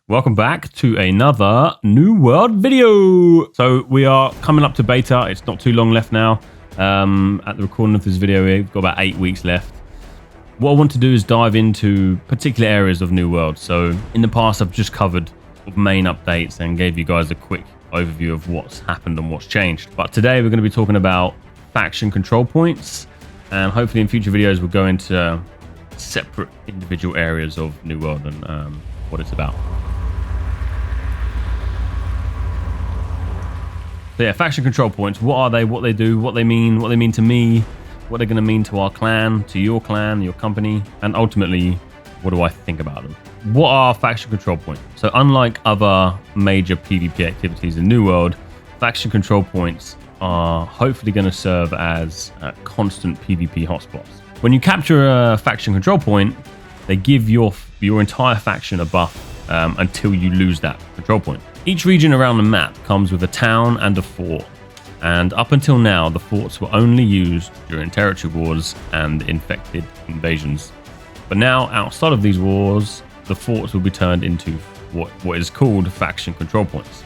Welcome back to another New World video. So we are coming up to beta. It's not too long left now. At the recording of this video, we've got about 8 weeks left. What I want to do is dive into particular areas of New World. So in the past, I've just covered main updates and gave you guys a quick overview of what's happened and what's changed. But today we're going to be talking about faction control points, and hopefully in future videos we'll go into separate individual areas of New World and what it's about. So yeah, faction control points. What are they? What they do? What they mean? What they mean to me? What they're going to mean to our clan, to your clan, your company, and ultimately, what do I think about them? What are faction control points? So unlike other major PvP activities in New World, faction control points are hopefully going to serve as constant PvP hotspots. When you capture a faction control point, they give your entire faction a buff until you lose that control point. Each region around the map comes with a town and a fort, and up until now the forts were only used during territory wars and infected invasions. But now, outside of these wars, the forts will be turned into what is called faction control points.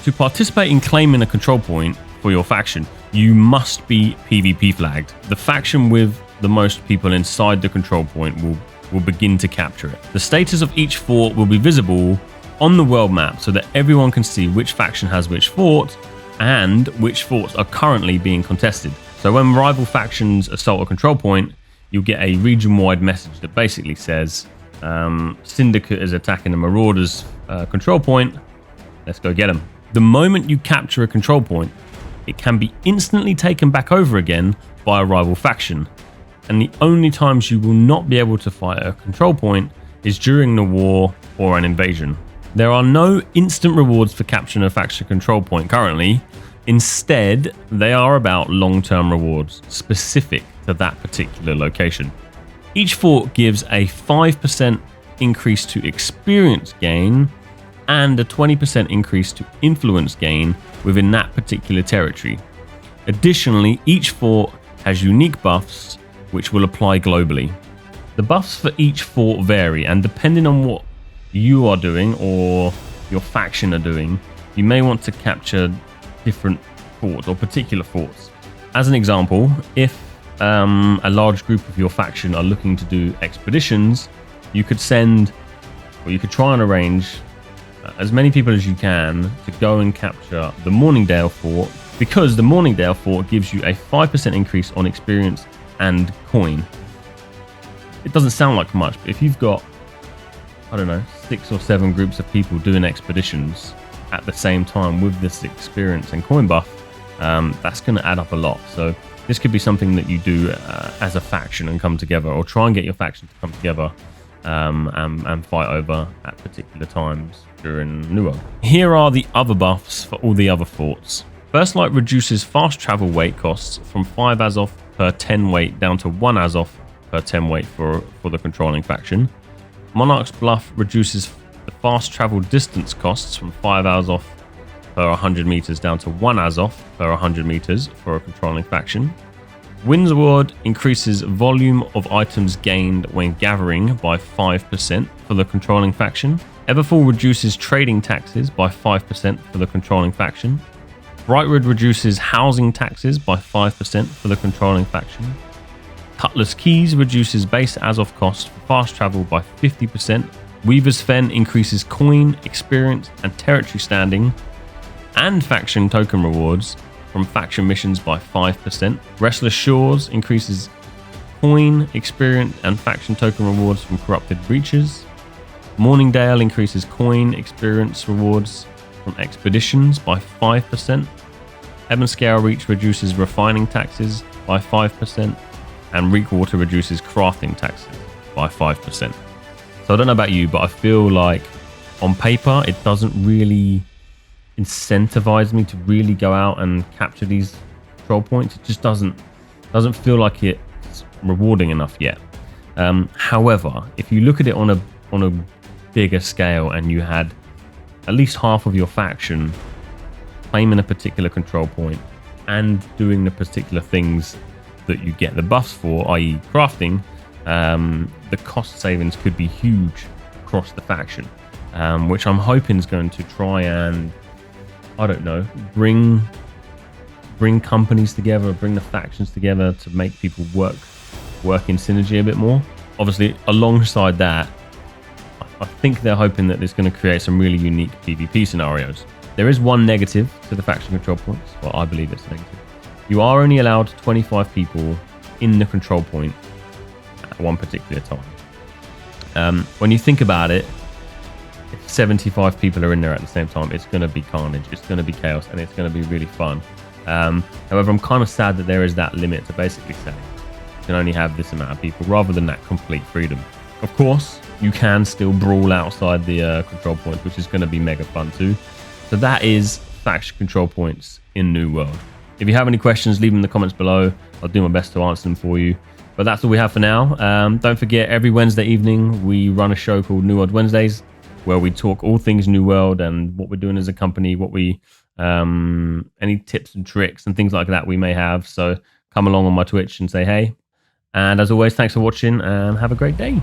To participate in claiming a control point for your faction, you must be PvP flagged. The faction with the most people inside the control point will begin to capture it. The status of each fort will be visible on the world map so that everyone can see which faction has which fort and which forts are currently being contested. So when rival factions assault a control point, you'll get a region-wide message that basically says, Syndicate is attacking the Marauders control point, let's go get them. The moment you capture a control point, it can be instantly taken back over again by a rival faction. And the only times you will not be able to fight a control point is during the war or an invasion. There are no instant rewards for capturing a faction control point currently. Instead, they are about long-term rewards specific to that particular location. Each fort gives a 5% increase to experience gain and a 20% increase to influence gain within that particular territory. Additionally, each fort has unique buffs which will apply globally. The buffs for each fort vary, and depending on what you are doing or your faction are doing, you may want to capture different forts or particular forts. As an example, if a large group of your faction are looking to do expeditions, you could send, or you could try and arrange as many people as you can to go and capture the Morningdale Fort, because the Morningdale Fort gives you a 5% increase on experience and coin. It doesn't sound like much, but if you've got, I don't know, 6 or 7 groups of people doing expeditions at the same time with this experience and coin buff, that's going to add up a lot. So this could be something that you do as a faction and come together, or try and get your faction to come together and fight over at particular times during New World. Here are the other buffs for all the other forts. First Light reduces fast travel weight costs from 5 Azoth per 10 weight down to 1 Azoth per 10 weight for the controlling faction. Monarch's Bluff reduces the fast travel distance costs from 5 Azoth per 100 meters down to 1 Azoth per 100 meters for a controlling faction. Windsward increases volume of items gained when gathering by 5% for the controlling faction. Everfall reduces trading taxes by 5% for the controlling faction. Brightwood reduces housing taxes by 5% for the controlling faction. Cutlass Keys reduces base Azoth cost for fast travel by 50%. Weaver's Fen increases coin, experience, and territory standing and faction token rewards from faction missions by 5%. Restless Shores increases coin, experience, and faction token rewards from corrupted breaches. Morningdale increases coin, experience rewards from expeditions by 5%. Ebonscale Reach reduces refining taxes by 5%. And Reekwater reduces crafting taxes by 5%. So I don't know about you, but I feel like on paper it doesn't really incentivize me to really go out and capture these control points. It just doesn't feel like it's rewarding enough yet. However, if you look at it on a bigger scale and you had at least half of your faction claiming a particular control point and doing the particular things that you get the buffs for, i.e. crafting, the cost savings could be huge across the faction. which I'm hoping is going to try and, I don't know, bring companies together, bring the factions together to make people work in synergy a bit more. Obviously, alongside that, I think they're hoping that it's going to create some really unique PvP scenarios. There is one negative to the faction control points. Well, I believe it's negative. You are only allowed 25 people in the control point at one particular time. When you think about it, if 75 people are in there at the same time, it's going to be carnage, it's going to be chaos, and it's going to be really fun. However, I'm kind of sad that there is that limit to basically say you can only have this amount of people rather than that complete freedom. Of course, you can still brawl outside the control points, which is going to be mega fun too. So that is faction control points in New World. If you have any questions, leave them in the comments below. I'll do my best to answer them for you. But that's all we have for now. Don't forget, every Wednesday evening, we run a show called New World Wednesdays, where we talk all things New World and what we're doing as a company, what we any tips and tricks and things like that we may have. So come along on my Twitch and say hey. And as always, thanks for watching and have a great day.